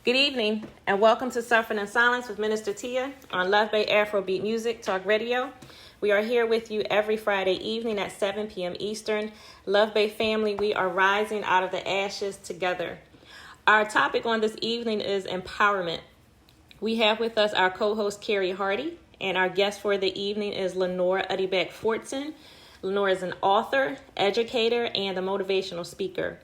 Good evening, and welcome to Suffering in Silence with Minister Tia on Luv Bay Afrobeat Music Talk Radio. We are here with you every Friday evening at 7 p.m. Eastern. Luv Bay family, we are rising out of the ashes together. Our topic on this evening is empowerment. We have with us our co-host, Carrie Hardy, and our guest for the evening is Lenore Uddybeck-Fortson. Lenore is an author, educator, and a motivational speaker.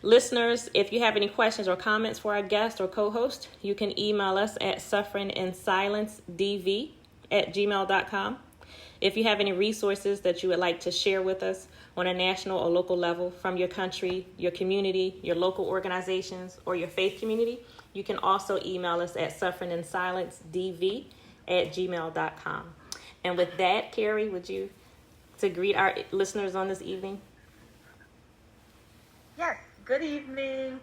Listeners, if you have any questions or comments for our guest or co-host, you can email us at sufferinginsilencedv@gmail.com. If you have any resources that you would like to share with us on a national or local level from your country, your community, your local organizations, or your faith community, you can also email us at sufferinginsilencedv@gmail.com. And with that, Carrie, would you to greet our listeners on this evening? Yes. Good evening.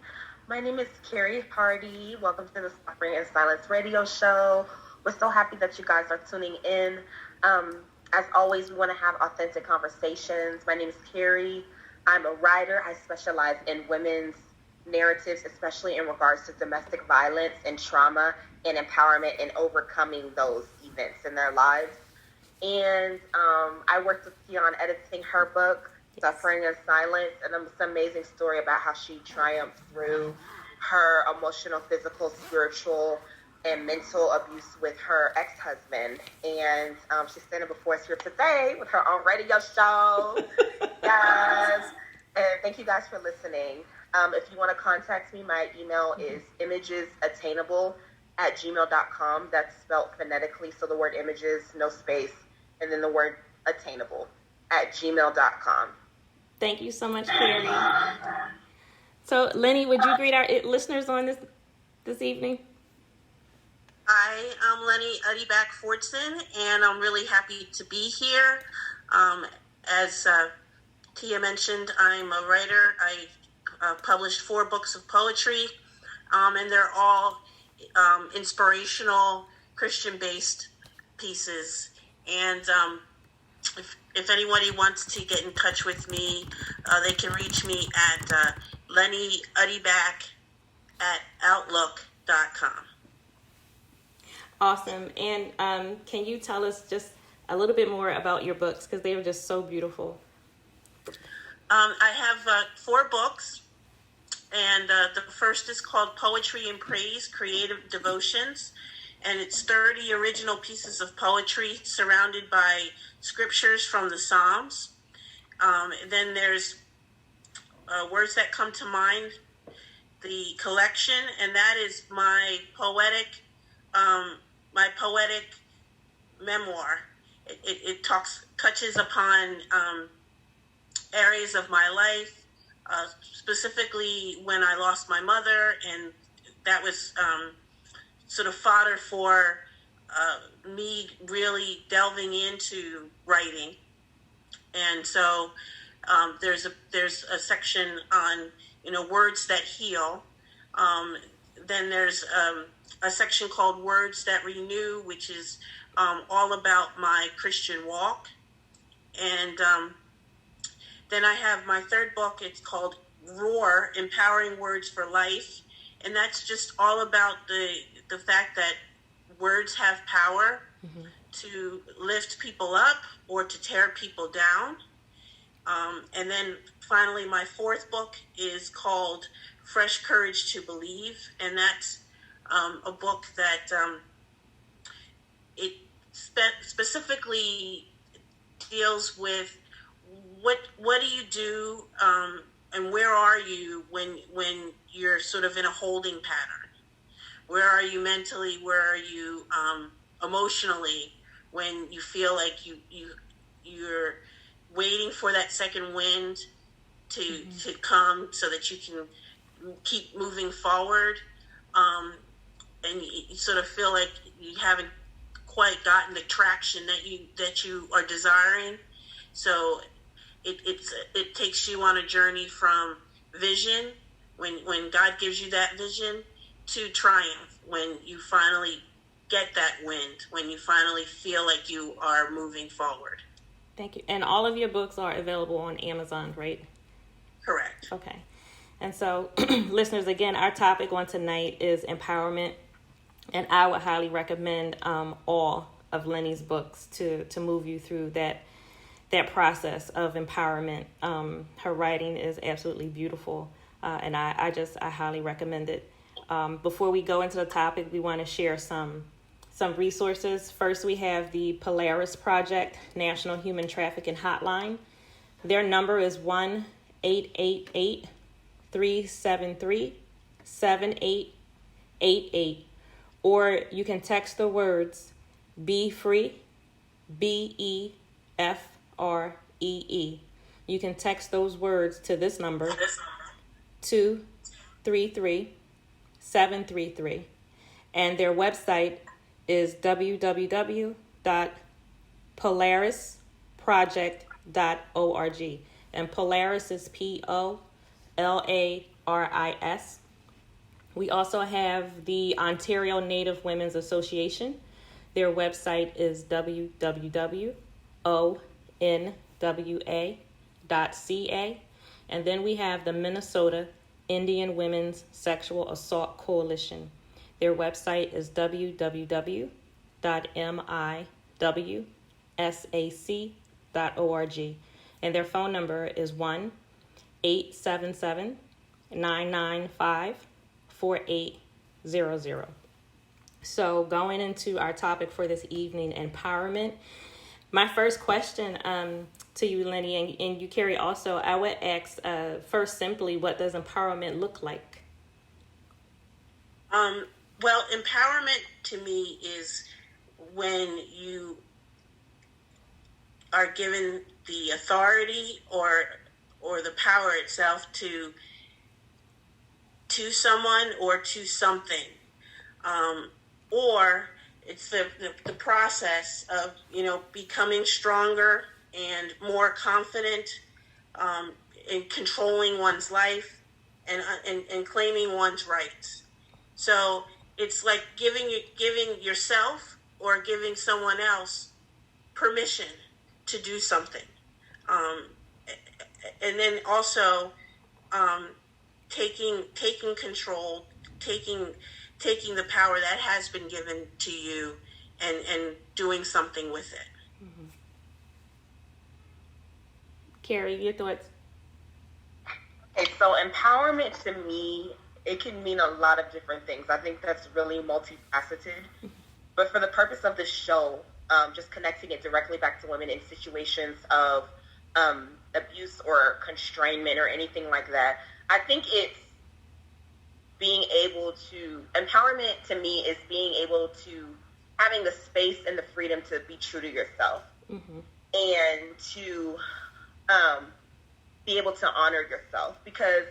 My name is Carrie Hardy. Welcome to the Suffering in Silence radio show. We're so happy that you guys are tuning in. As always, we want to have authentic conversations. My name is Carrie. I'm a writer. I specialize in women's narratives, especially in regards to domestic violence and trauma and empowerment and overcoming those events in their lives. And I worked with Tia on editing her book, Suffering in Silence, and it's an amazing story about how she triumphed through her emotional, physical, spiritual, and mental abuse with her ex-husband. And she's standing before us here today with her own radio show. Yes. And thank you guys for listening. If you want to contact me, my email is imagesattainable@gmail.com. That's spelled phonetically, so the word images, no space, and then the word attainable @gmail.com. Thank you so much, Carrie. So, Lenny, would you greet our listeners on this evening? Hi, I'm Lenny Uddybeck-Fortson, and I'm really happy to be here. As Tia mentioned, I'm a writer. I published 4 books of poetry, and they're all inspirational, Christian-based pieces. And if anybody wants to get in touch with me, they can reach me at lennyuddyback@outlook.com. Awesome. And can you tell us just a little bit more about your books, because they were just so beautiful? I have 4 books, and the first is called Poetry and Praise, Creative Devotions. And it's 30 original pieces of poetry surrounded by scriptures from the Psalms. Then there's Words That Come to Mind, the collection, and that is my poetic memoir. It touches upon areas of my life, specifically when I lost my mother, and that was sort of fodder for me really delving into writing. And so there's a section on words that heal. Then there's a section called Words That Renew, which is all about my Christian walk. And then I have my third book. It's called Roar, Empowering Words for Life. And that's just all about the fact that words have power to lift people up or to tear people down. And then finally, my 4th book is called Fresh Courage to Believe. And that's a book that it specifically deals with what do you do and where are you when you're sort of in a holding pattern? Where are you mentally? Where are you emotionally when you feel like you're waiting for that second wind to come so that you can keep moving forward? And you sort of feel like you haven't quite gotten the traction that you are desiring. So it takes you on a journey from vision, when God gives you that vision, to triumph, when you finally get that wind, when you finally feel like you are moving forward. Thank you. And all of your books are available on Amazon, right? Correct. Okay. And so, listeners, again, our topic on tonight is empowerment. And I would highly recommend all of Lenny's books to move you through that process of empowerment. Her writing is absolutely beautiful, and I highly recommend it. Before we go into the topic, we want to share some resources. First, we have the Polaris Project National Human Trafficking Hotline. Their number is 1-888-373-7888, or you can text the words "Be Free," BEFREE. You can text those words to this number, 233-733. And their website is www.polarisproject.org. And Polaris is POLARIS. We also have the Ontario Native Women's Association. Their website is www.onwa.ca. And then we have the Minnesota Indian Women's Sexual Assault Coalition. Their website is www.miwsac.org. And their phone number is 1-877-995-4800. So going into our topic for this evening, empowerment. My first question to you, Lenny, and you, Carrie, also, I would ask first simply, what does empowerment look like? Well, empowerment to me is when you are given the authority or the power itself to someone or to something, or it's the process of becoming stronger and more confident in controlling one's life and claiming one's rights. So it's like giving yourself or giving someone else permission to do something, and then also taking control, taking the power that has been given to you and doing something with it. Mm-hmm. Carrie, your thoughts? Okay, so empowerment to me, it can mean a lot of different things. I think that's really multifaceted. But for the purpose of this show, just connecting it directly back to women in situations of abuse or constrainment or anything like that, I think it's being able to, empowerment to me is being able to, having the space and the freedom to be true to yourself, mm-hmm. and to be able to honor yourself. Because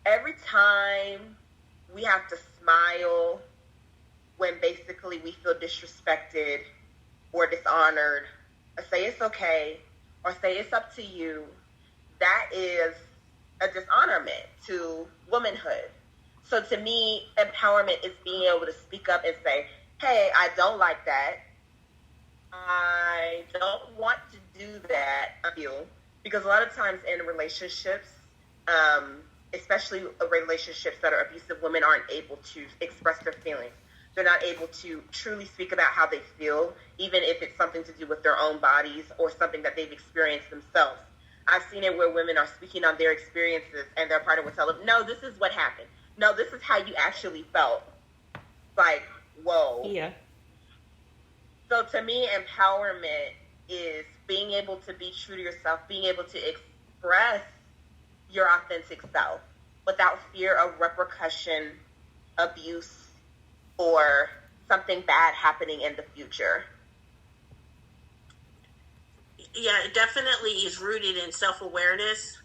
every time we have to smile when basically we feel disrespected or dishonored, or say it's okay, or say it's up to you, that is a dishonorment to womanhood. So to me, empowerment is being able to speak up and say, hey, I don't like that. I don't want to do that. I feel, because a lot of times in relationships, especially relationships that are abusive, women aren't able to express their feelings. They're not able to truly speak about how they feel, even if it's something to do with their own bodies or something that they've experienced themselves. I've seen it where women are speaking on their experiences and their partner will tell them, no, this is what happened. No, this is how you actually felt. Like, whoa. Yeah. So to me, empowerment is being able to be true to yourself, being able to express your authentic self without fear of repercussion, abuse, or something bad happening in the future. Yeah, it definitely is rooted in self-awareness,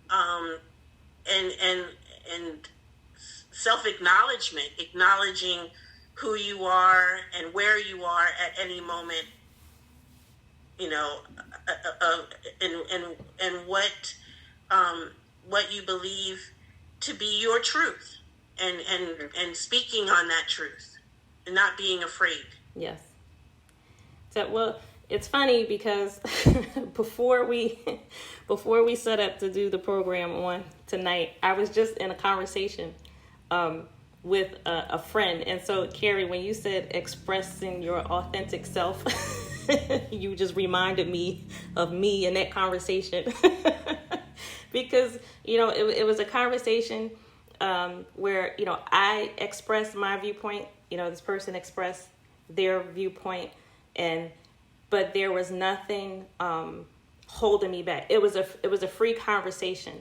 and self-acknowledgement, acknowledging who you are and where you are at any moment, and what you believe to be your truth, and speaking on that truth and not being afraid. Yes. So, well, it's funny because before we set up to do the program on tonight, I was just in a conversation with a friend. And so, Carrie, when you said expressing your authentic self, you just reminded me of me in that conversation. Because, it was a conversation where, I expressed my viewpoint, this person expressed their viewpoint, but there was nothing holding me back. It was a free conversation.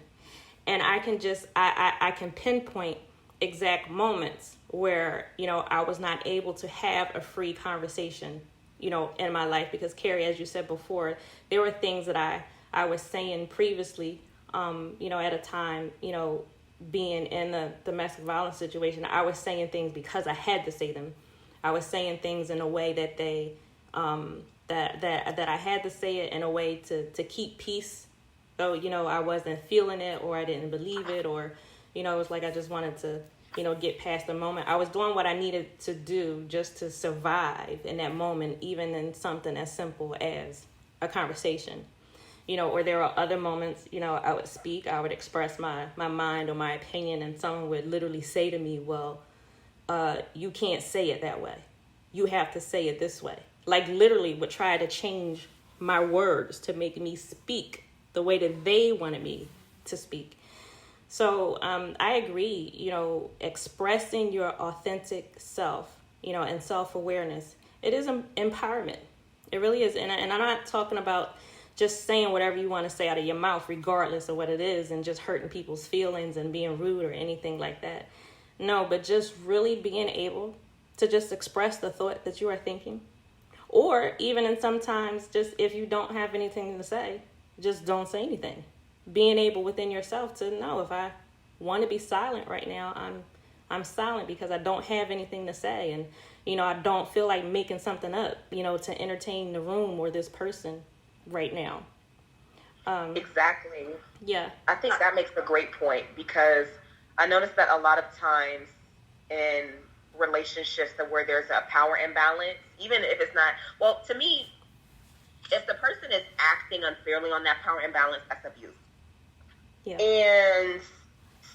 And I can pinpoint exact moments where, I was not able to have a free conversation, in my life. Because, Carrie, as you said before, there were things that I was saying previously, at a time, being in the domestic violence situation. I was saying things because I had to say them. I was saying things in a way that they, that I had to say it in a way to keep peace. Though, I wasn't feeling it, or I didn't believe it, or, it was like I just wanted to, get past the moment. I was doing what I needed to do just to survive in that moment, even in something as simple as a conversation. Or there are other moments, I would speak, I would express my mind or my opinion, and someone would literally say to me, well, you can't say it that way. You have to say it this way. Like, literally would try to change my words to make me speak the way that they wanted me to speak. So I agree, expressing your authentic self, and self-awareness, it is empowerment. It really is. And I'm not talking about just saying whatever you want to say out of your mouth, regardless of what it is, and just hurting people's feelings and being rude or anything like that. No, but just really being able to just express the thought that you are thinking. Or even in sometimes, just if you don't have anything to say, just don't say anything. Being able within yourself to know, if I want to be silent right now, I'm silent because I don't have anything to say. And, I don't feel like making something up, to entertain the room or this person right now. Exactly. Yeah. I think that makes a great point, because I noticed that a lot of times in relationships where there's a power imbalance, even if it's not, well, to me, if the person is acting unfairly on that power imbalance, that's abuse. Yeah. And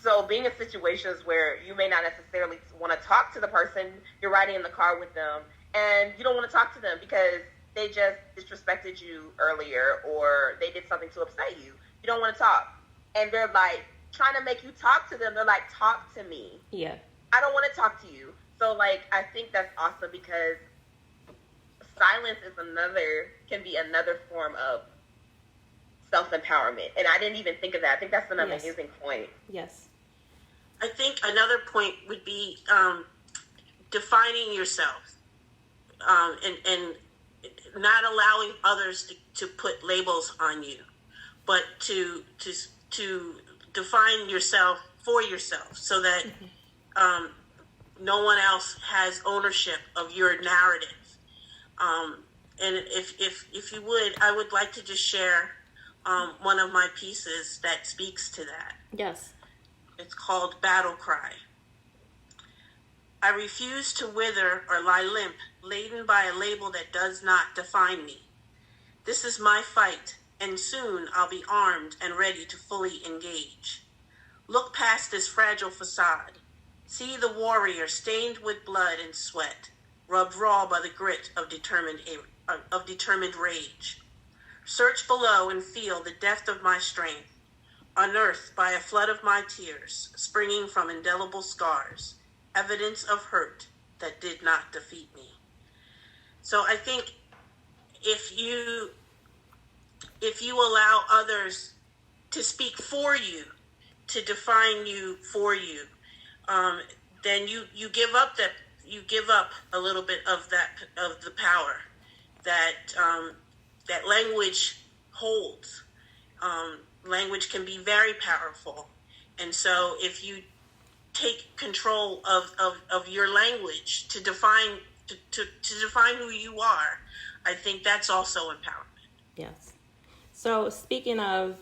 so being in situations where you may not necessarily want to talk to the person, you're riding in the car with them, and you don't want to talk to them because they just disrespected you earlier, or they did something to upset you. You don't want to talk. And they're like trying to make you talk to them. They're like, talk to me. Yeah. I don't want to talk to you. So, like, I think that's awesome, because silence can be another form of self-empowerment. And I didn't even think of that. I think that's an amazing point. Yes. I think another point would be defining yourself, and not allowing others to put labels on you, but to define yourself for yourself, so that no one else has ownership of your narrative. And if you would, I would like to just share one of my pieces that speaks to that. Yes. It's called Battle Cry. I refuse to wither or lie limp, laden by a label that does not define me. This is my fight, and soon I'll be armed and ready to fully engage. Look past this fragile facade. See the warrior stained with blood and sweat, rubbed raw by the grit of determined rage. Search below and feel the depth of my strength, unearthed by a flood of my tears, springing from indelible scars, evidence of hurt that did not defeat me. So I think if you allow others to speak for you, to define you for you, then you give up a little bit of the power that language holds. Language can be very powerful, and so if you take control of your language to define who you are, I think that's also empowerment. Yes. So speaking of,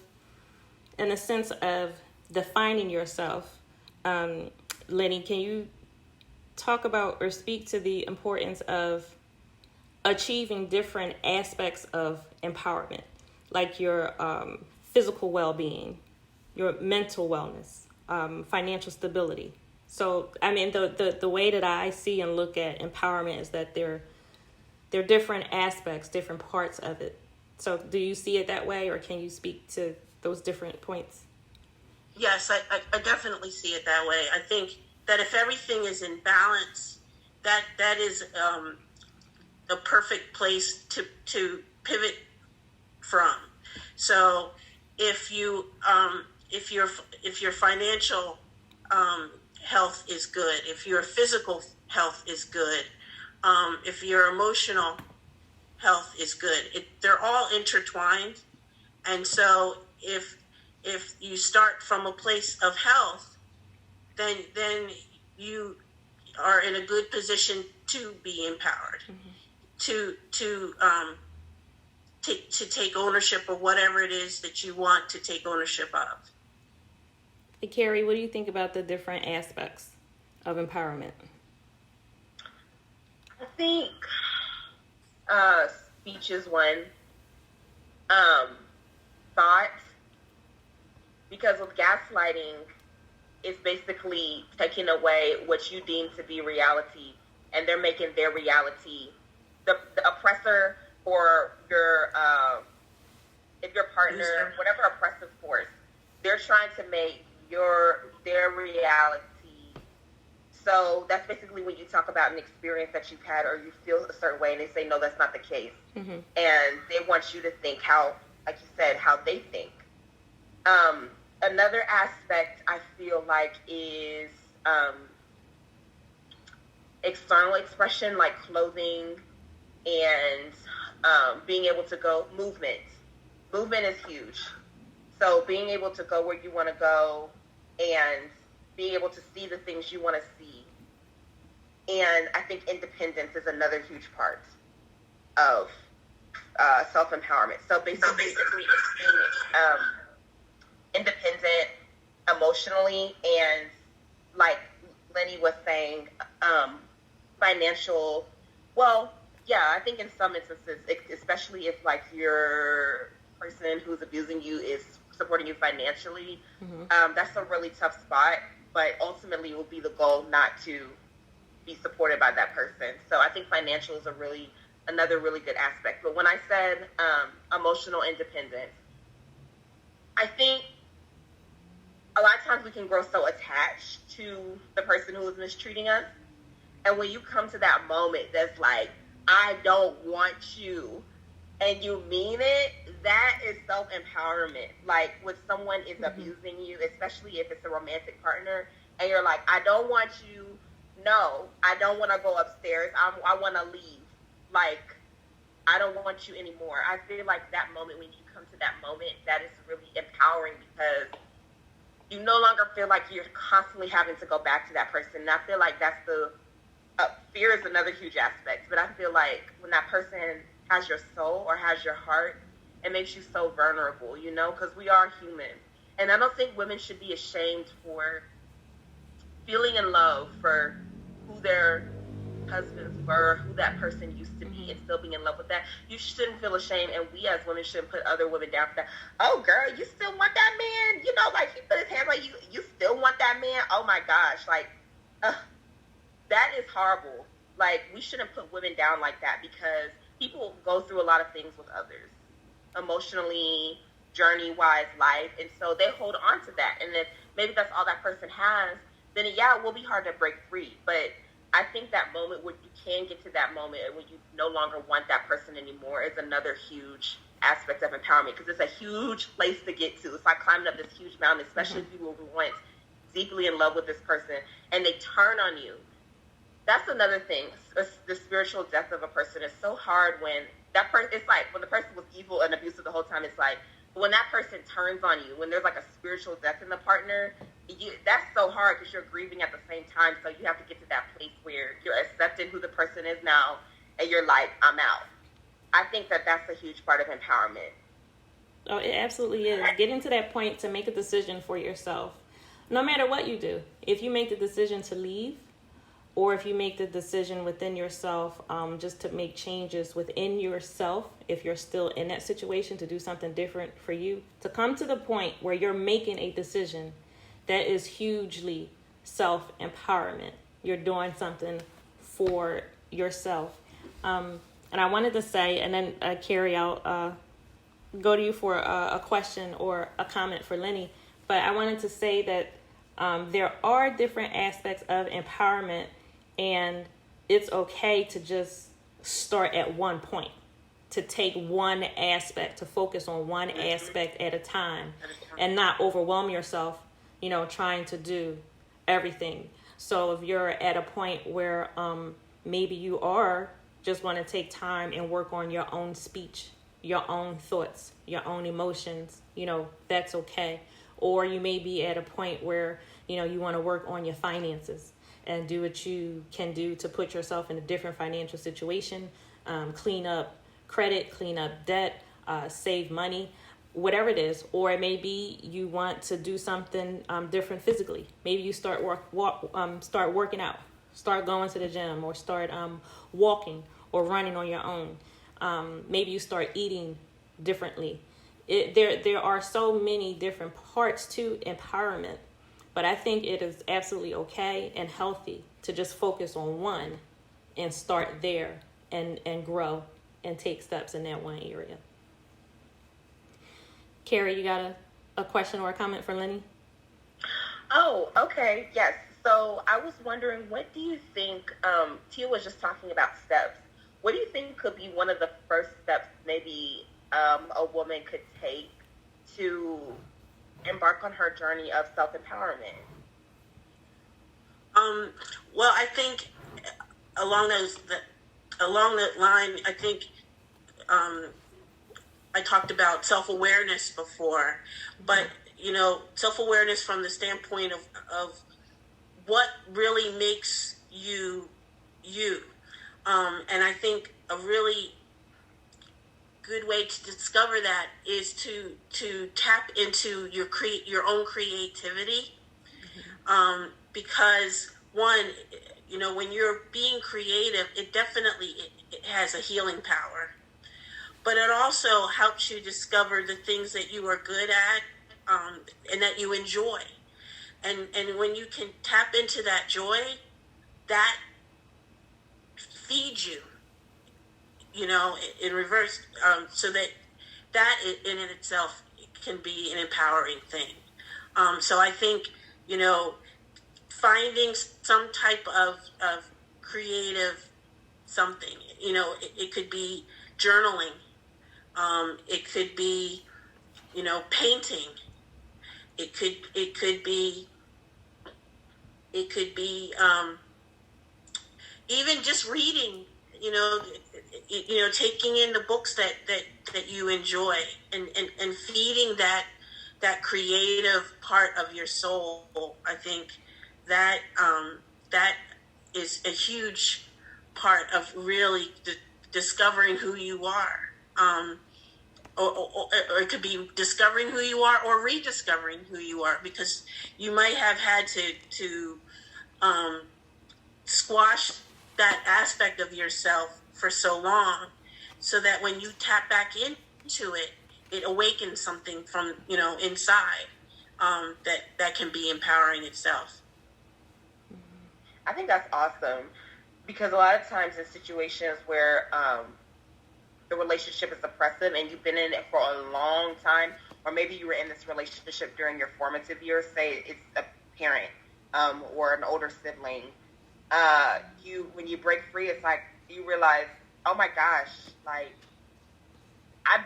in the sense of defining yourself, Lenny, can you talk about or speak to the importance of achieving different aspects of empowerment, like your physical well-being, your mental wellness, financial stability. So, I mean, the way that I see and look at empowerment is that there are different aspects, different parts of it. So do you see it that way, or can you speak to those different points? Yes, I definitely see it that way. I think that if everything is in balance, that is a perfect place to pivot from. So if your financial health is good, if your physical health is good, if your emotional health is good, they're all intertwined. And so if you start from a place of health, then you are in a good position to be empowered, to take ownership of whatever it is that you want to take ownership of. Hey, Carrie, what do you think about the different aspects of empowerment? I think speech is one. Thought, because with gaslighting, it's basically taking away what you deem to be reality, and they're making their reality. The oppressor or your if your partner, whatever oppressive force, they're trying to make their reality. So that's basically when you talk about an experience that you've had or you feel a certain way, and they say, no, that's not the case. Mm-hmm. And they want you to think how, like you said, how they think. Another aspect I feel like is external expression, like clothing and being able to go. Movement is huge. So being able to go where you want to go and being able to see the things you want to see. And I think independence is another huge part of self-empowerment. So basically it's being independent emotionally and, like Lenny was saying, financial. Well, yeah, I think in some instances, especially if like your person who's abusing you is supporting you financially, that's a really tough spot. But ultimately, it will be the goal not to be supported by that person. So I think financial is another really good aspect. But when I said emotional independence, I think a lot of times we can grow so attached to the person who is mistreating us. And when you come to that moment that's like, I don't want you, and you mean it, that is self-empowerment. Like when someone is abusing you, especially if it's a romantic partner, and you're like, I don't want you, no, I don't want to go upstairs, I want to leave. Like, I don't want you anymore. I feel like that moment, when you come to that moment, that is really empowering because you no longer feel like you're constantly having to go back to that person. And I feel like that's fear is another huge aspect. But I feel like when that person has your soul or has your heart, it makes you so vulnerable, because we are human. And I don't think women should be ashamed for feeling in love for who their husbands were, who that person used to be, and still being in love with that. You shouldn't feel ashamed, and we as women shouldn't put other women down for that. Oh, girl, you still want that man? Like he put his hands on you. You still want that man? Oh my gosh, like that is horrible. Like we shouldn't put women down like that because people go through a lot of things with others, emotionally, journey-wise, life, and so they hold on to that. And if maybe that's all that person has, then yeah, it will be hard to break free. But I think that moment where you can get to that moment and when you no longer want that person anymore is another huge aspect of empowerment because it's a huge place to get to. It's like climbing up this huge mountain, especially if you were once deeply in love with this person and they turn on you. That's another thing. The spiritual death of a person is so hard when that person, it's like when the person was evil and abusive the whole time, it's like when that person turns on you, when there's like a spiritual death in the partner, that's so hard because you're grieving at the same time. So you have to get to that place where you're accepting who the person is now and you're like, I'm out. I think that that's a huge part of empowerment. Oh, it absolutely is. Getting to that point to make a decision for yourself. No matter what you do, if you make the decision to leave, or if you make the decision within yourself, just to make changes within yourself, if you're still in that situation, to do something different for you, to come to the point where you're making a decision that is hugely self-empowerment. You're doing something for yourself. And I wanted to say, and then Carrie, I'll go to you for a question or a comment for Lenny, but I wanted to say that there are different aspects of empowerment, and it's okay to just start at one point, to take one aspect, to focus on one aspect at a time, and not overwhelm yourself, trying to do everything. So if you're at a point where maybe you are just want to take time and work on your own speech, your own thoughts, your own emotions, that's okay. Or you may be at a point where, you want to work on your finances and do what you can do to put yourself in a different financial situation, clean up credit, clean up debt, save money, whatever it is. Or it may be you want to do something different physically. Maybe you start working out, start going to the gym, or start walking or running on your own. Maybe you start eating differently. There are so many different parts to empowerment, but I think it is absolutely okay and healthy to just focus on one and start there and grow and take steps in that one area. Carrie, you got a question or a comment for Lenny? Oh, okay. Yes. So I was wondering, what do you think, Tia was just talking about steps. What do you think could be one of the first steps maybe a woman could take to embark on her journey of self-empowerment? Well, I think along that line, I think I talked about self-awareness before, but self-awareness from the standpoint of what really makes you you. And I think a really good way to discover that is to tap into your own creativity. Because one, when you're being creative, it definitely it has a healing power. But it also helps you discover the things that you are good at, and that you enjoy. And when you can tap into that joy, that feeds you, in reverse, so that in itself can be an empowering thing. So I think, finding some type of creative something, it could be journaling. It could be, painting. It could be even just reading, taking in the books that you enjoy and feeding that creative part of your soul. I think that is a huge part of really discovering who you are. Or it could be discovering who you are or rediscovering who you are, because you might have had to squash that aspect of yourself for so long, so that when you tap back into it, it awakens something from inside, that can be empowering itself. I think that's awesome, because a lot of times in situations where the relationship is oppressive and you've been in it for a long time, or maybe you were in this relationship during your formative years, say it's a parent or an older sibling, when you break free, it's like you realize, oh my gosh, like I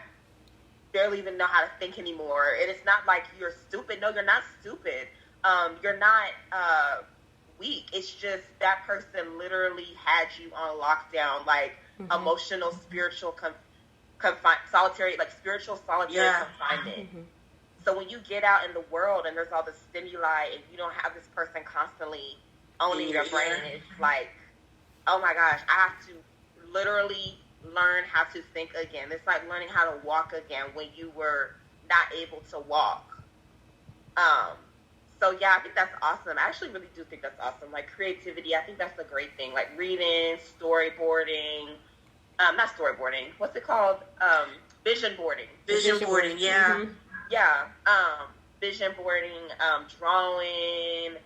barely even know how to think anymore. And it's not like you're stupid. No, you're not stupid. You're not weak. It's just that person literally had you on lockdown, like emotional, spiritual, solitary confinement. So when you get out in the world and there's all this stimuli and you don't have this person constantly owning your brain, it's like, oh my gosh, I have to literally learn how to think again. It's like learning how to walk again when you were not able to walk. So yeah, I think that's awesome. I actually really do think that's awesome. Like creativity, I think that's a great thing. Like reading, storyboarding, not storyboarding. What's it called? Vision boarding. Vision boarding, yeah. Mm-hmm. Yeah. Vision boarding, drawing,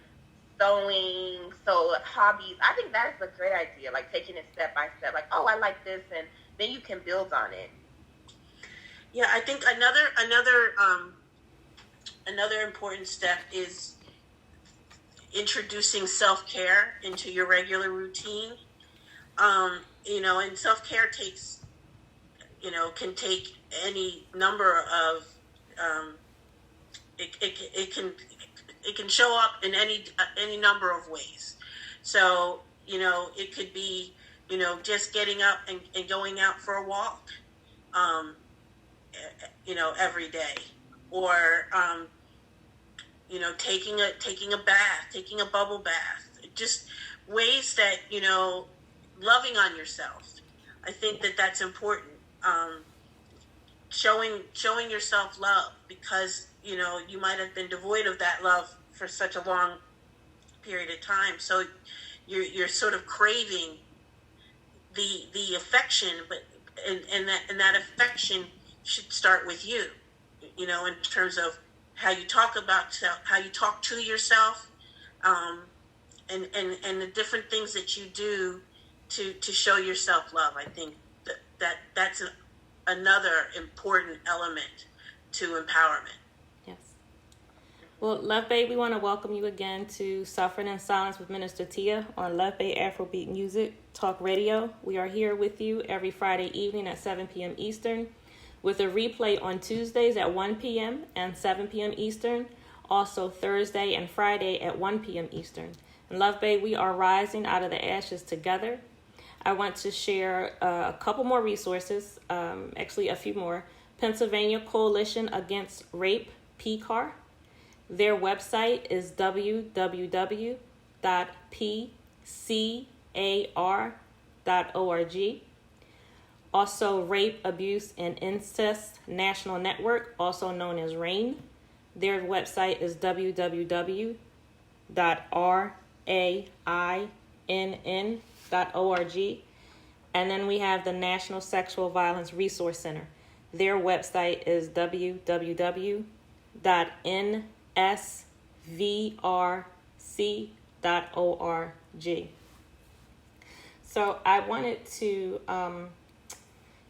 sewing. So hobbies. I think that is a great idea. Like taking it step by step. Like, oh, I like this, and then you can build on it. Yeah, I think another important step is introducing self-care into your regular routine. And self-care can take any number of, it can show up in any number of ways. So, it could be, just getting up and going out for a walk, every day, or, taking a bath, taking a bubble bath, just ways that, loving on yourself. I think that that's important. Showing yourself love, because, you might have been devoid of that love for such a long period of time. So you're sort of craving the affection, but and that affection should start with you, in terms of how you talk how you talk to yourself, and the different things that you do to show yourself love. I think that's another important element to empowerment. Yes. Well, Luv Bay, we want to welcome you again to Suffering in Silence with Minister Tia on Luv Bay Afrobeat Music Talk Radio. We are here with you every Friday evening at 7 p.m. Eastern, with a replay on Tuesdays at 1 p.m. and 7 p.m. Eastern, also Thursday and Friday at 1 p.m. Eastern. And Luv Bay, we are rising out of the ashes together. I want to share a couple more resources, actually a few more. Pennsylvania Coalition Against Rape, PCAR. Their website is www.pcar.org. Also, Rape, Abuse, and Incest National Network, also known as RAIN. Their website is www.rainn.org. And then we have the National Sexual Violence Resource Center. Their website is www.nsvrc.org. So I wanted to...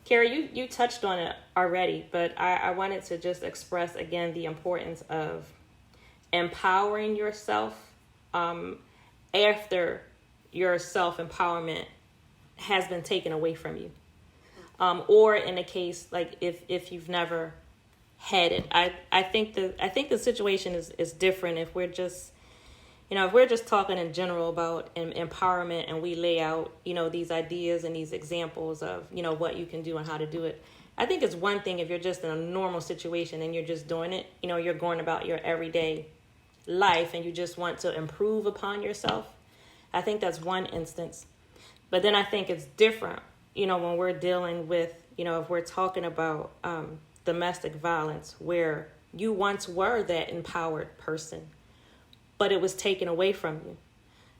Carrie, you touched on it already, but I wanted to just express again the importance of empowering yourself after your self-empowerment has been taken away from you. Or in a case like if you've never had it. I think the situation is different if we're just talking in general about empowerment, and we lay out, these ideas and these examples of, what you can do and how to do it. I think it's one thing if you're just in a normal situation and you're just doing it, you're going about your everyday life and you just want to improve upon yourself. I think that's one instance. But then I think it's different, when we're dealing with, if we're talking about domestic violence, where you once were that empowered person, but it was taken away from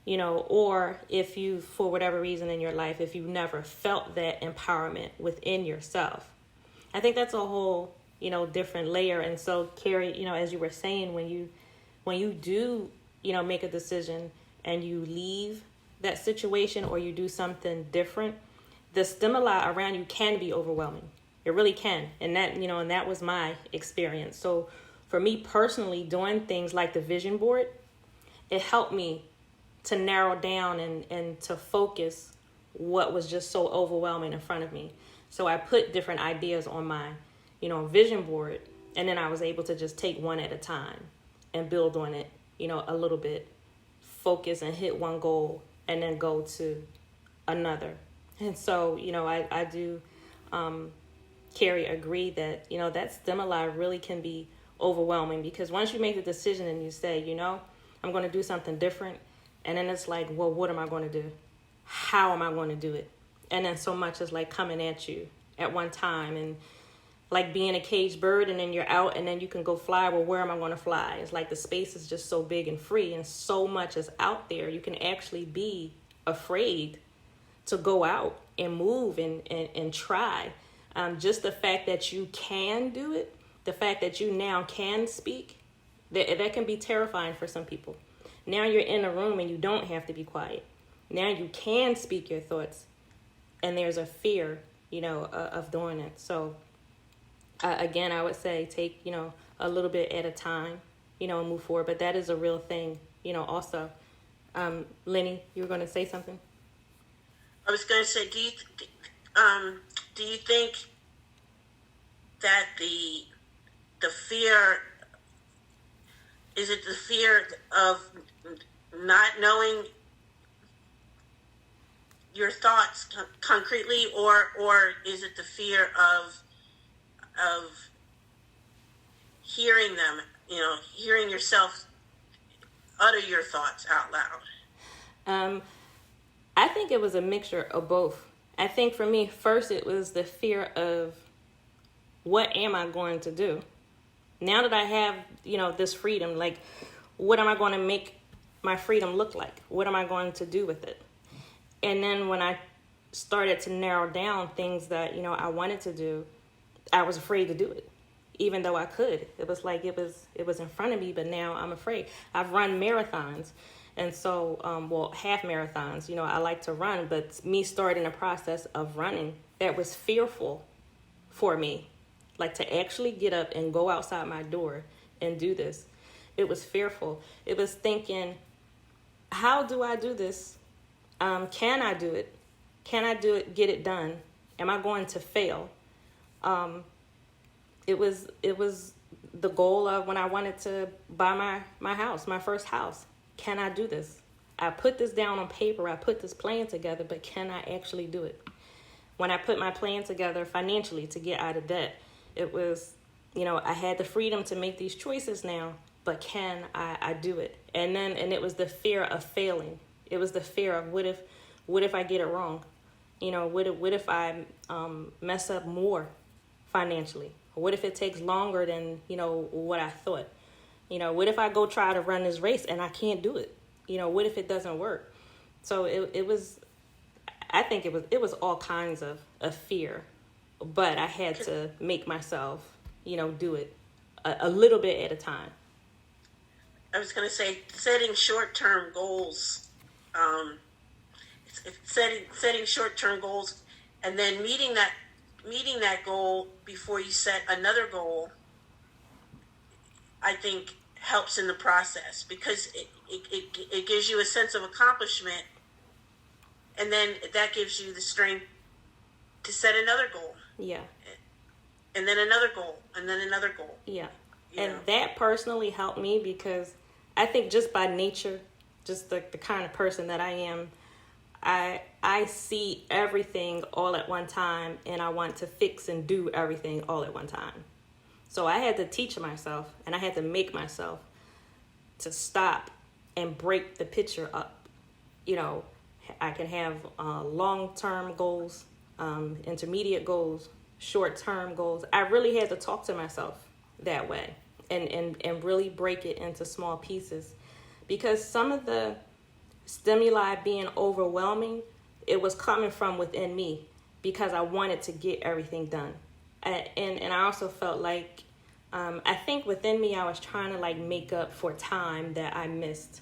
you, or if you, for whatever reason in your life, if you never felt that empowerment within yourself. I think that's a whole, different layer. And so, Carrie, as you were saying, when you do, make a decision and you leave that situation or you do something different, the stimuli around you can be overwhelming. It really can. And that was my experience. So for me personally, doing things like the vision board, it helped me to narrow down and to focus what was just so overwhelming in front of me. So I put different ideas on my, vision board, and then I was able to just take one at a time and build on it, a little bit, focus and hit one goal and then go to another. And so, I do, Carrie, agree that, that stimuli really can be overwhelming, because once you make the decision and you say, I'm going to do something different, and then it's like, well, what am I going to do? How am I going to do it? And then so much is like coming at you at one time. And like being a caged bird and then you're out and then you can go fly. Well, where am I going to fly? It's like the space is just so big and free and so much is out there. You can actually be afraid to go out and move and try. Just the fact that you can do it, the fact that you now can speak, that can be terrifying for some people. Now you're in a room and you don't have to be quiet. Now you can speak your thoughts, and there's a fear, of doing it. So again, I would say take, a little bit at a time, and move forward. But that is a real thing, also. Lenny, you were going to say something? I was going to say, do you think that the fear, is it the fear of not knowing your thoughts concretely, or is it the fear of hearing them, hearing yourself utter your thoughts out loud? I think it was a mixture of both. I think for me, first it was the fear of, what am I going to do? Now that I have, this freedom, like, what am I going to make my freedom look like? What am I going to do with it? And then when I started to narrow down things that, I wanted to do, I was afraid to do it, even though I could. It was like it was in front of me, but now I'm afraid. I've run marathons. And so, half marathons, I like to run, but me starting a process of running, that was fearful for me. Like, to actually get up and go outside my door and do this, it was fearful. It was thinking, how do I do this? Can I do it? Can I do it, get it done? Am I going to fail? It was the goal of when I wanted to buy my house, my first house. Can I do this? I put this down on paper. I put this plan together, but can I actually do it? When I put my plan together financially to get out of debt, it was, I had the freedom to make these choices now, but can I do it? And it was the fear of failing. It was the fear of what if I get it wrong? What if I mess up more financially? Or what if it takes longer than, what I thought? What if I go try to run this race and I can't do it? What if it doesn't work? So I think it was all kinds of fear, but I had to make myself, do it a little bit at a time. I was going to say, setting short-term goals, setting short-term goals, and then meeting that goal before you set another goal, I think helps in the process, because it gives you a sense of accomplishment, and then that gives you the strength to set another goal. Yeah. And then another goal, and then another goal. Yeah. That personally helped me, because I think just by nature, just the kind of person that I am, I see everything all at one time, and I want to fix and do everything all at one time. So I had to teach myself, and I had to make myself to stop and break the picture up. I can have long-term goals, intermediate goals, short-term goals. I really had to talk to myself that way and really break it into small pieces, because some of the stimuli being overwhelming, it was coming from within me, because I wanted to get everything done. And I also felt like, I think within me, I was trying to make up for time that I missed.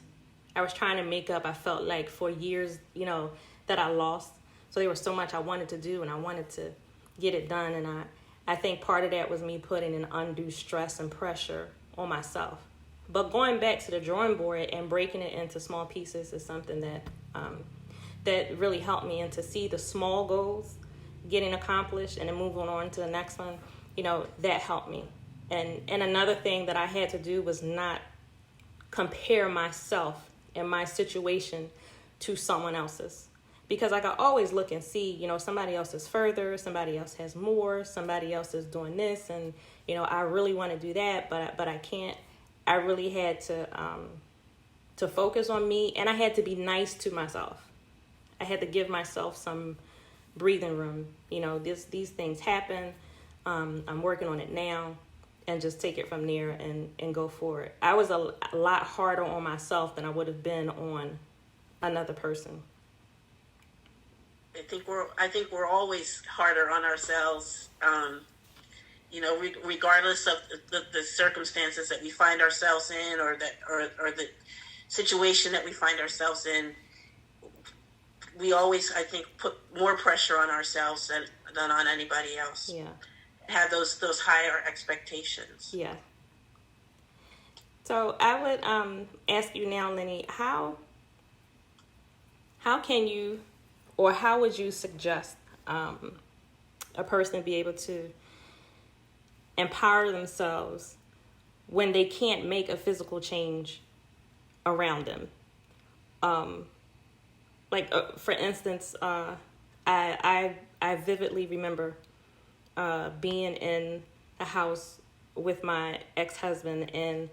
I was trying to make up, I felt like, for years, that I lost. So there was so much I wanted to do, and I wanted to get it done. And I think part of that was me putting an undue stress and pressure on myself. But going back to the drawing board and breaking it into small pieces is something that really helped me, and to see the small goals getting accomplished and then moving on to the next one, that helped me. And another thing that I had to do was not compare myself and my situation to someone else's. Because I could always look and see, somebody else is further, somebody else has more, somebody else is doing this, and, I really want to do that, but I can't. I really had to focus on me, and I had to be nice to myself. I had to give myself some breathing room. These things happen. I'm working on it now, and just take it from there and go for it. I was a lot harder on myself than I would have been on another person. I think we're always harder on ourselves, regardless of the circumstances that we find ourselves in, or the situation that we find ourselves in. We always, I think, put more pressure on ourselves than on anybody else. Yeah. Have those higher expectations. Yeah. So I would ask you now, Lenny, how can you, or how would you suggest a person be able to empower themselves when they can't make a physical change around them? For instance, I vividly remember being in a house with my ex-husband, and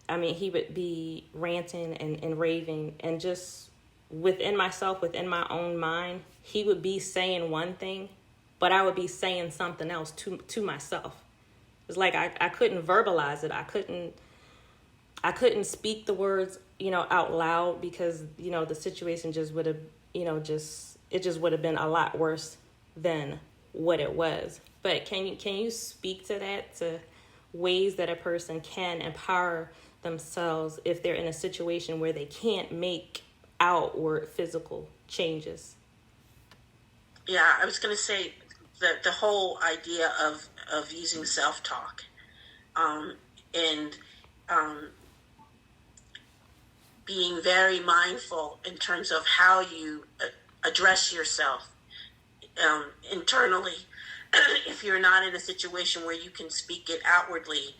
I mean, he would be ranting and raving, and just within myself, within my own mind, he would be saying one thing, but I would be saying something else to myself. It's like I couldn't verbalize it. I couldn't speak the words, out loud, because, the situation just would have, it just would have been a lot worse than what it was. But can you speak to that, to ways that a person can empower themselves if they're in a situation where they can't make outward physical changes? Yeah, I was going to say that the whole idea of using self-talk, and being very mindful in terms of how you address yourself internally. If you're not in a situation where you can speak it outwardly,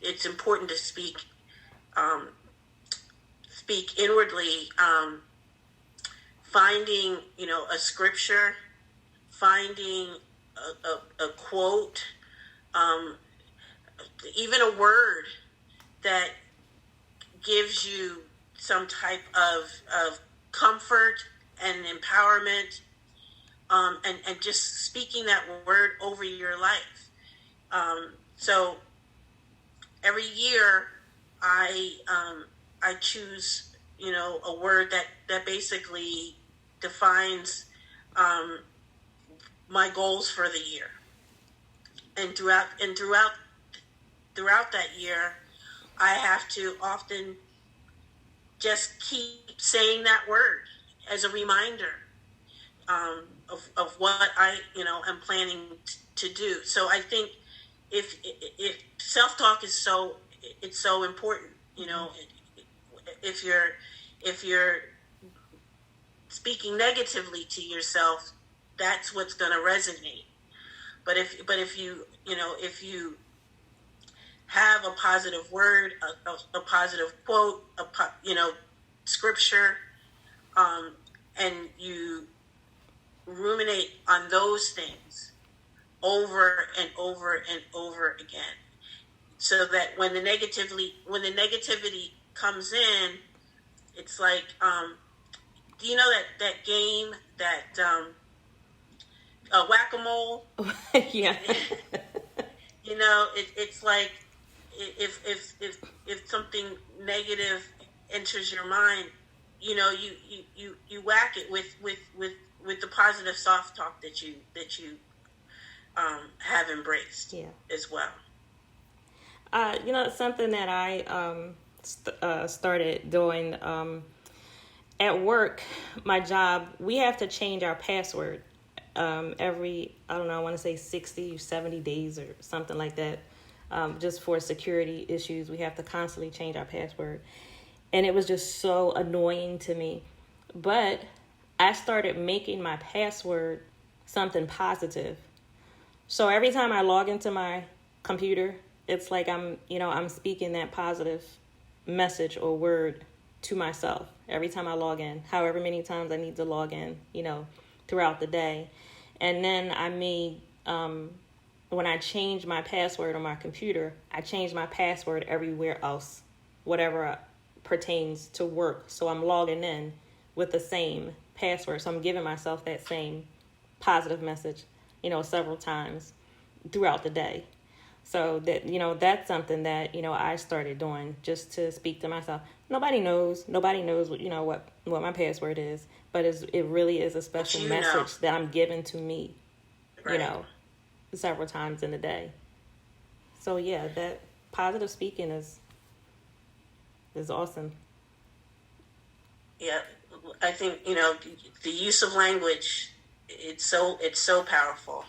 it's important to speak inwardly. Finding a scripture, finding a quote, even a word that gives you some type of comfort and empowerment, and just speaking that word over your life. So every year I choose, a word that basically defines my goals for the year. And throughout that year, I have to often just keep saying that word as a reminder of what I am planning to do. So I think if self-talk is so important, if you're speaking negatively to yourself, that's what's going to resonate. But if you have a positive word, a positive quote, scripture, and you ruminate on those things over and over and over again, so that when the negativity comes in, it's like, do you know that game, that whack-a-mole? Yeah. It's like, if something negative enters your mind, you whack it with the positive soft talk that you have embraced. Yeah. As well. Something that I started doing at work, my job, we have to change our password every, I don't know, I want to say 60 or 70 days or something like that. Just for security issues, we have to constantly change our password. And it was just so annoying to me. But I started making my password something positive. So every time I log into my computer, it's like I'm speaking that positive message or word to myself every time I log in, however many times I need to log in, throughout the day. And then I made, when I changed my password on my computer, I changed my password everywhere else, whatever pertains to work. So I'm logging in with the same password. So I'm giving myself that same positive message, several times. throughout the day. So that, that's something that, I started doing just to speak to myself. Nobody knows what my password is, but it really is a special message that I'm giving to me, right. Several times in the day. So yeah, that positive speaking is awesome. Yeah, I think the use of language, it's so powerful,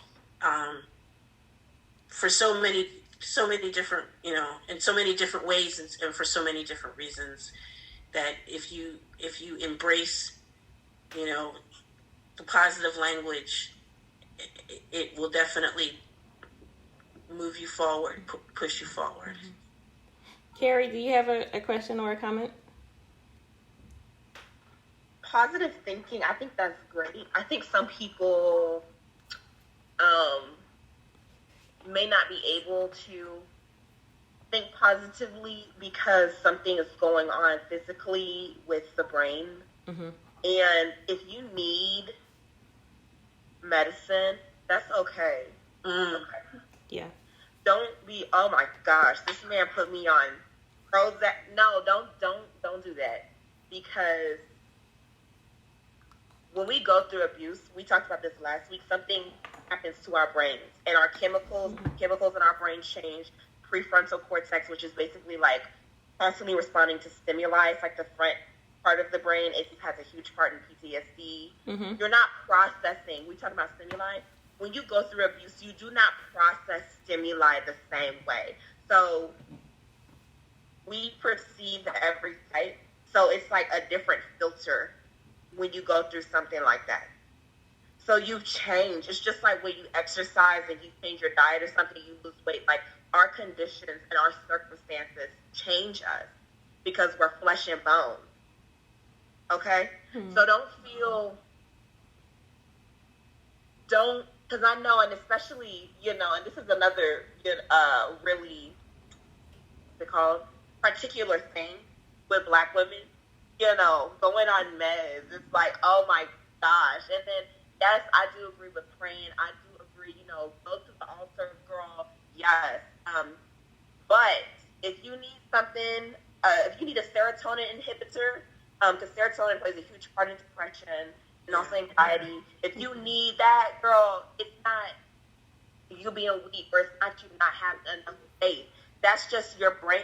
for so many different, in so many different ways, and for so many different reasons, that if you embrace the positive language, it will definitely move you forward, push you forward. Carrie, do you have a question or a comment? Positive thinking, I think that's great. I think some people may not be able to think positively because something is going on physically with the brain. Mm-hmm. And if you need medicine, that's okay. Okay. Yeah. Don't be, oh my gosh, this man put me on Prozac. No, don't do that. Because when we go through abuse, we talked about this last week, something happens to our brains, and our chemicals in our brain change. Prefrontal cortex, which is basically like constantly responding to stimuli. It's like the front part of the brain. It has a huge part in PTSD. Mm-hmm. You're not processing. We talk about stimuli. When you go through abuse, you do not process stimuli the same way. So we perceive every type. So it's like a different filter when you go through something like that. So you change. It's just like when you exercise and you change your diet or something, you lose weight. Like our conditions and our circumstances change us because we're flesh and bone. Okay? Mm-hmm. So because I know, and especially, and this is another really, what's it called, particular thing with Black women, going on meds. It's like, oh my gosh. And then, yes, I do agree with praying. I do agree, go to the altar, girl. Yes. But if you need something, if you need a serotonin inhibitor, because serotonin plays a huge part in depression and also anxiety. If you need that, girl, it's not you being weak, or it's not you not having enough faith. That's just your brain.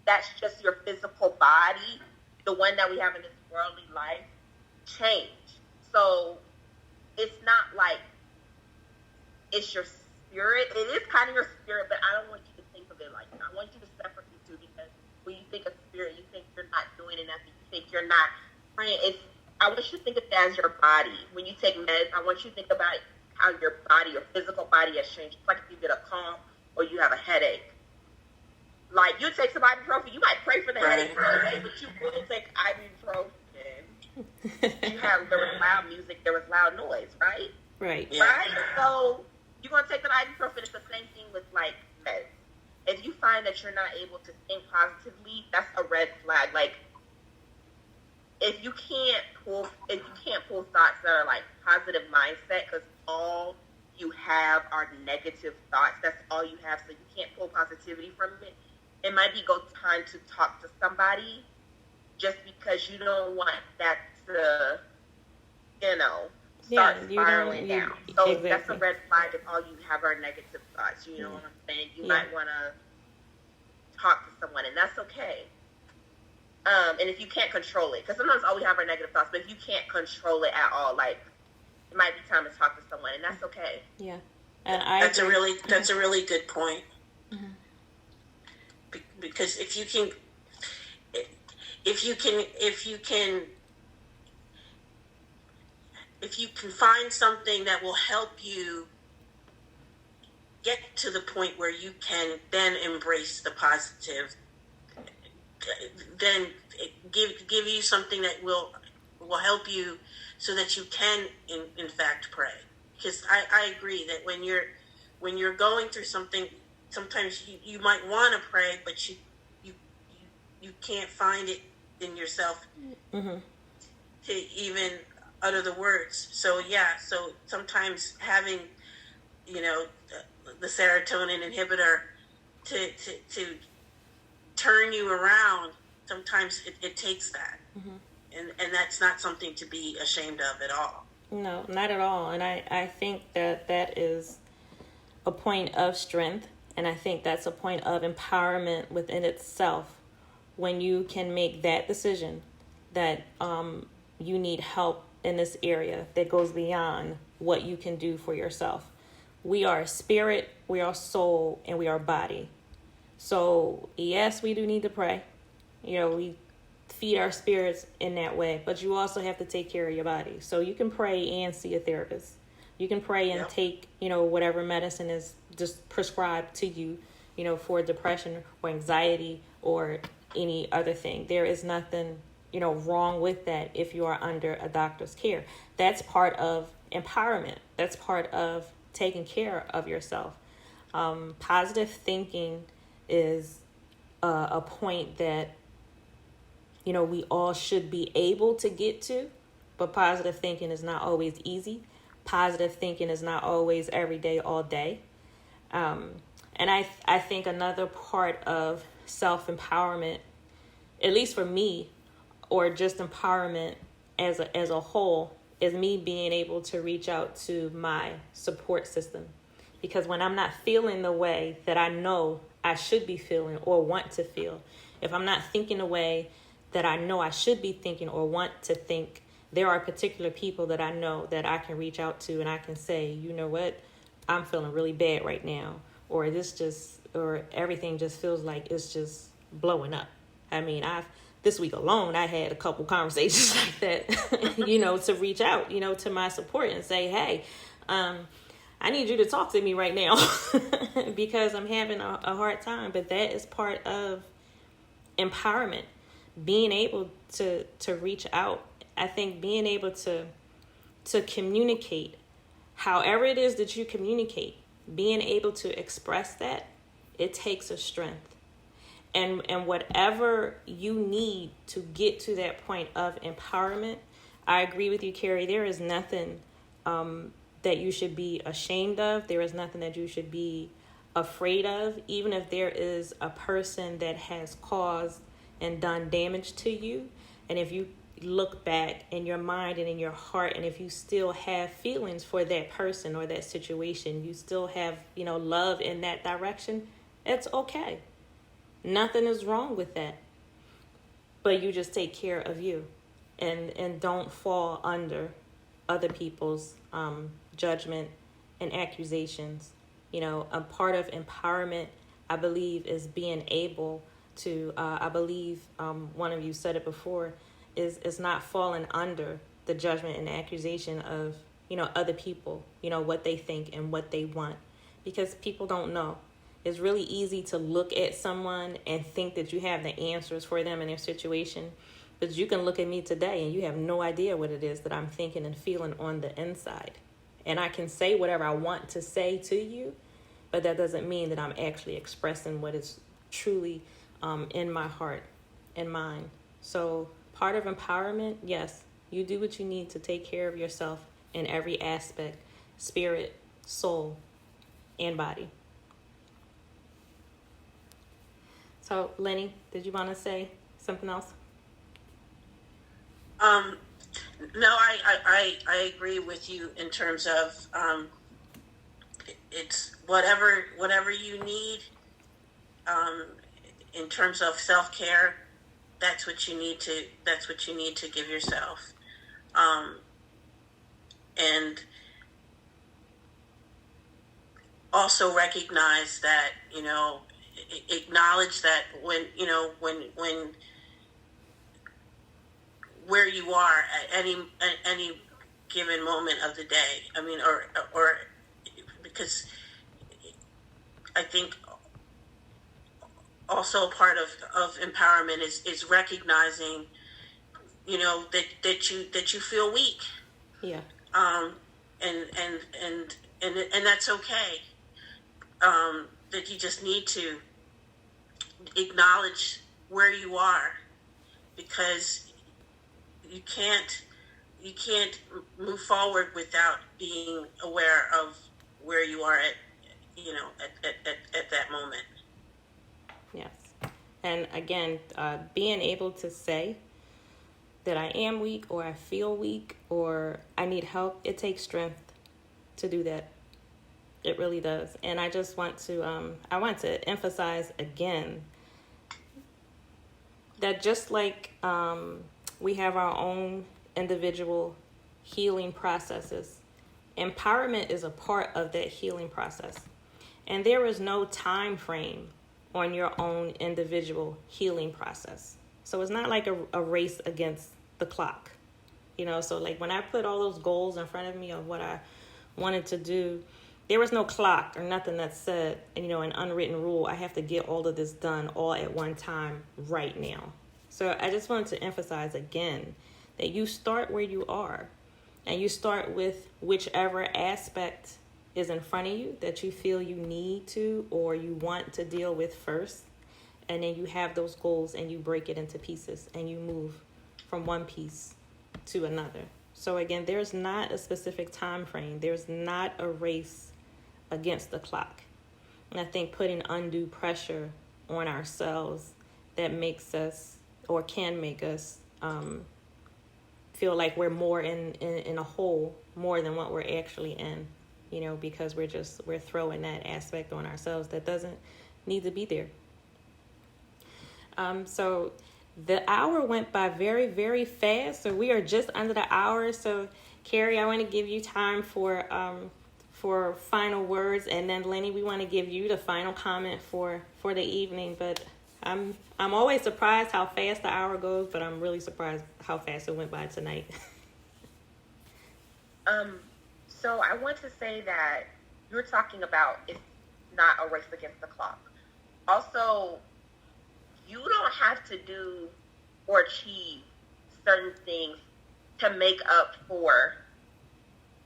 That's just your physical body, the one that we have in this worldly life, change. So it's not like it's your spirit. It is kind of your spirit, but I don't want you to think of it like that. I want you to separate the two, because when you think of spirit, you think you're not doing enough. You think you're not praying. I want you to think of it as your body. When you take meds, I want you to think about how your body, your physical body has changed. It's like if you get a cough or you have a headache. Like, you take some ibuprofen, you might pray for the headache for a day, but you will take ibuprofen. There was loud music, there was loud noise, right? Right. Yeah. Right? So you're going to take the ibuprofen. It's the same thing with, like, meds. If you find that you're not able to think positively, that's a red flag. Like, if you can't pull thoughts that are like positive mindset, because all you have are negative thoughts. That's all you have. So you can't pull positivity from it. It might be time to talk to somebody, just because you don't want that to, start spiraling down. So exactly. That's a red flag if all you have are negative thoughts. You know what I'm saying? You might want to talk to someone, and that's okay. And if you can't control it, because sometimes all we have are negative thoughts, but if you can't control it at all, like, it might be time to talk to someone, and that's okay. Yeah, and that's a really good point. Mm-hmm. Because if you can find something that will help you get to the point where you can then embrace the positive, then give you something that will help you so that you can in fact pray. Because I agree that when you're going through something, sometimes you might want to pray, but you can't find it in yourself to even utter the words. So sometimes having the serotonin inhibitor to turn you around. Sometimes it takes that. Mm-hmm. And that's not something to be ashamed of at all. No, not at all. And I think that is a point of strength. And I think that's a point of empowerment within itself, when you can make that decision that you need help in this area that goes beyond what you can do for yourself. We are spirit, we are soul, and we are body. So yes, we do need to pray. We feed our spirits in that way, but you also have to take care of your body. So you can pray and see a therapist. You can pray and take, whatever medicine is just prescribed to you, for depression or anxiety or any other thing. There is nothing, wrong with that if you are under a doctor's care. That's part of empowerment. That's part of taking care of yourself. Positive thinking is a point that, we all should be able to get to, but positive thinking is not always easy. Positive thinking is not always every day, all day. And I think another part of self-empowerment, at least for me, or just empowerment as a whole, is me being able to reach out to my support system. Because when I'm not feeling the way that I know I should be feeling or want to feel, if I'm not thinking the way that I know I should be thinking or want to think, there are particular people that I know that I can reach out to and I can say, you know what, I'm feeling really bad right now, or everything just feels like it's just blowing up. I mean, this week alone, I had a couple conversations like that, to reach out, to my support and say, hey, I need you to talk to me right now because I'm having a hard time. But that is part of empowerment, being able to reach out. I think being able to communicate, however it is that you communicate, being able to express that, it takes a strength. And whatever you need to get to that point of empowerment, I agree with you, Carrie. There is nothing that you should be ashamed of. There is nothing that you should be afraid of. Even if there is a person that has caused and done damage to you, and if you look back in your mind and in your heart, and if you still have feelings for that person or that situation, you still have, love in that direction, it's okay. Nothing is wrong with that. But you just take care of you and don't fall under other people's judgment and accusations. A part of empowerment, I believe, is being able to, I believe one of you said it before, is not falling under the judgment and accusation of, other people, what they think and what they want, because people don't know. It's really easy to look at someone and think that you have the answers for them in their situation, but you can look at me today and you have no idea what it is that I'm thinking and feeling on the inside. And I can say whatever I want to say to you, but that doesn't mean that I'm actually expressing what is truly in my heart and mind. So part of empowerment, yes, you do what you need to take care of yourself in every aspect, spirit, soul, and body. So, Lenny, did you want to say something else? No, I agree with you in terms of it's whatever you need in terms of self-care. That's what you need to give yourself, and also recognize that, acknowledge that when where you are at any given moment of the day. I mean, or because I think also part of empowerment is recognizing, that you feel weak. Yeah. And that's okay. That you just need to acknowledge where you are, because you can't move forward without being aware of where you are at that moment. Yes. And again, being able to say that I am weak, or I feel weak, or I need help, it takes strength to do that. It really does. And I just want to, emphasize again that just like we have our own individual healing processes, empowerment is a part of that healing process. And there is no time frame on your own individual healing process. So it's not like a race against the clock. So like when I put all those goals in front of me of what I wanted to do, there was no clock or nothing that said, an unwritten rule, I have to get all of this done all at one time right now. So I just wanted to emphasize again that you start where you are, and you start with whichever aspect is in front of you that you feel you need to or you want to deal with first. And then you have those goals and you break it into pieces and you move from one piece to another. So again, there's not a specific time frame. There's not a race against the clock. And I think putting undue pressure on ourselves that makes us or can make us feel like we're more in a hole more than what we're actually in, because we're throwing that aspect on ourselves that doesn't need to be there. So the hour went by very, very fast. So we are just under the hour. So Carrie, I want to give you time for final words, and then Lenny, we want to give you the final comment for the evening. But I'm always surprised how fast the hour goes, but I'm really surprised how fast it went by tonight. So I want to say that you're talking about it's not a race against the clock. Also, you don't have to do or achieve certain things to make up for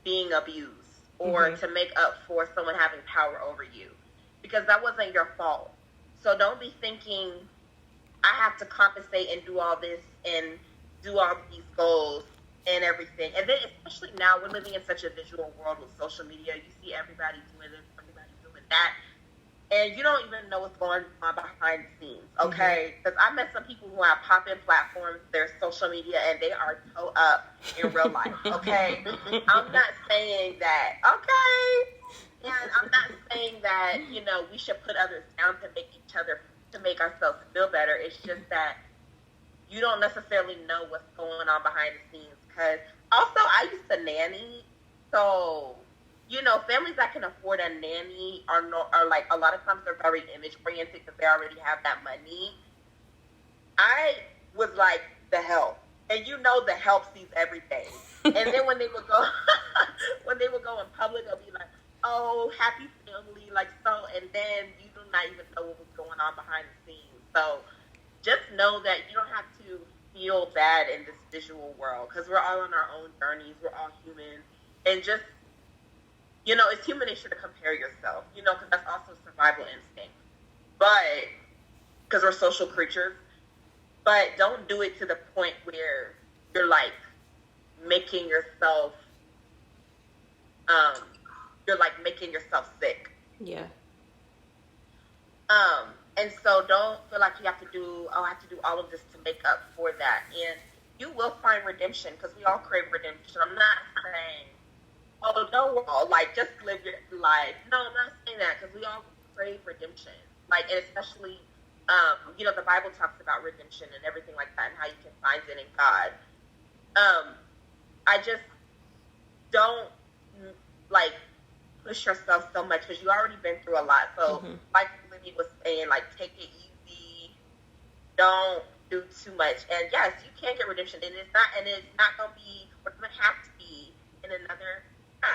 being abused or to make up for someone having power over you, because that wasn't your fault. So don't be thinking, I have to compensate and do all this and do all these goals and everything. And then especially now, we're living in such a visual world with social media. You see everybody doing this, everybody doing that. And you don't even know what's going on behind the scenes, okay? Because I met some people who have pop-in platforms, their social media, and they are toe up in real life, okay? I'm not saying that, okay? And I'm not saying that, we should put others down to make ourselves feel better. It's just that you don't necessarily know what's going on behind the scenes. Because also, I used to nanny, so families that can afford a nanny are like, a lot of times they're very image oriented because they already have that money. I was like the help, and the help sees everything. And then when they would go, in public, they'll be like, "Oh, happy family," like so, and then you do not even know what was going on behind the scenes. So just know that you don't have to feel bad in this visual world, because we're all on our own journeys. We're all human, and just it's human nature to compare yourself, because that's also survival instinct. But, because we're social creatures, but don't do it to the point where you're like making yourself, sick. Yeah. And so don't feel like you have to do, I have to do all of this to make up for that. And you will find redemption, because we all crave redemption. I'm not saying, oh, no, just live your life. No, I'm not saying that, because we all crave redemption. And especially, the Bible talks about redemption and everything like that, and how you can find it in God. I just don't, push yourself so much, because you already been through a lot. So, like Libby was saying, take it easy. Don't do too much. And yes, you can get redemption, and it's not going to be, or it doesn't have to be in another.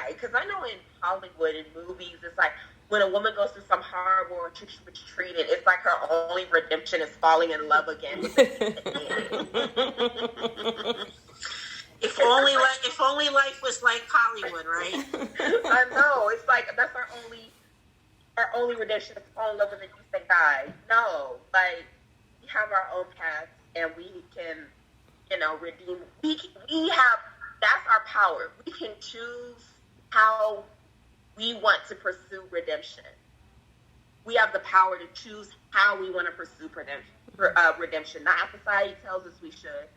Because I know in Hollywood and movies, it's like when a woman goes through some horrible or she's treated, it's like her only redemption is falling in love again with If only life was like Hollywood, right? I know. It's like that's our only redemption is fall in love with a decent guy. No, we have our own paths, and we can, redeem. We have. That's our power. We can choose how we want to pursue redemption. we have the power to choose how we want to pursue redemption. Not how society tells us we should,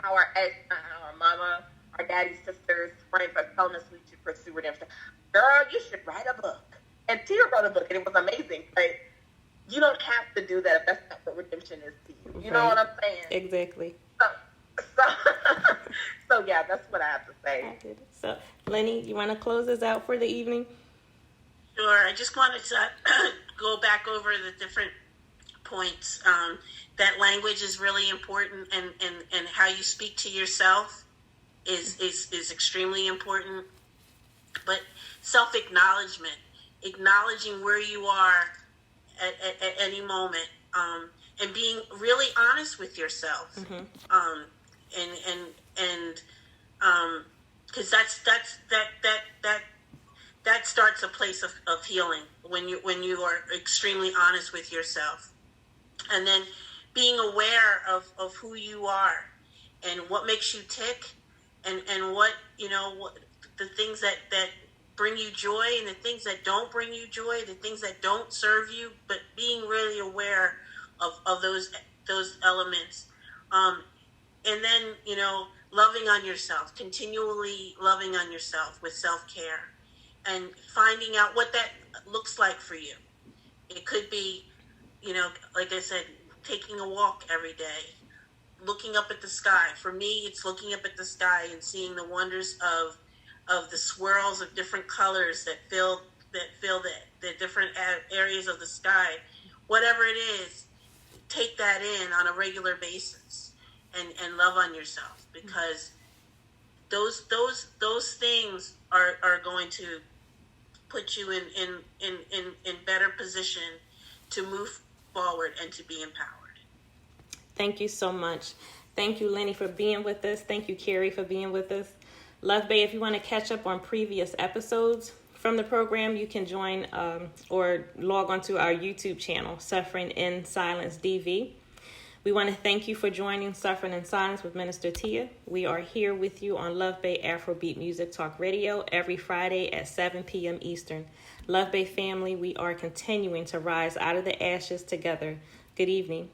how our ex, our mama, our daddy, sisters, friends are telling us we should pursue redemption. Girl, you should write a book. And Tia wrote a book, and it was amazing. But you don't have to do that if that's not what redemption is to you. You know what I'm saying? Exactly. So yeah, that's what I have to say. So, Lenny, you want to close us out for the evening? Sure. I just wanted to go back over the different points. That language is really important, and how you speak to yourself is extremely important. But self-acknowledgement, acknowledging where you are at any moment, and being really honest with yourself, because that starts a place of healing when you are extremely honest with yourself, and then being aware of who you are and what makes you tick, and what what the things that bring you joy and the things that don't bring you joy, the things that don't serve you, but being really aware of those elements, and then loving on yourself, continually loving on yourself with self-care, and finding out what that looks like for you. It could be, like I said, taking a walk every day, looking up at the sky. For me, it's looking up at the sky and seeing the wonders of the swirls of different colors that fill the different areas of the sky. Whatever it is, take that in on a regular basis and love on yourself, because those things are going to put you in better position to move forward and to be empowered. Thank you so much. Thank you, Lenny, for being with us. Thank you, Carrie, for being with us. Luv Bay, if you want to catch up on previous episodes from the program, you can join or log onto our YouTube channel, Suffering in Silence DV. We want to thank you for joining Suffering in Silence with Minister Tia. We are here with you on Luv Bay Afrobeat Music Talk Radio every Friday at 7 p.m. Eastern. Luv Bay family, we are continuing to rise out of the ashes together. Good evening.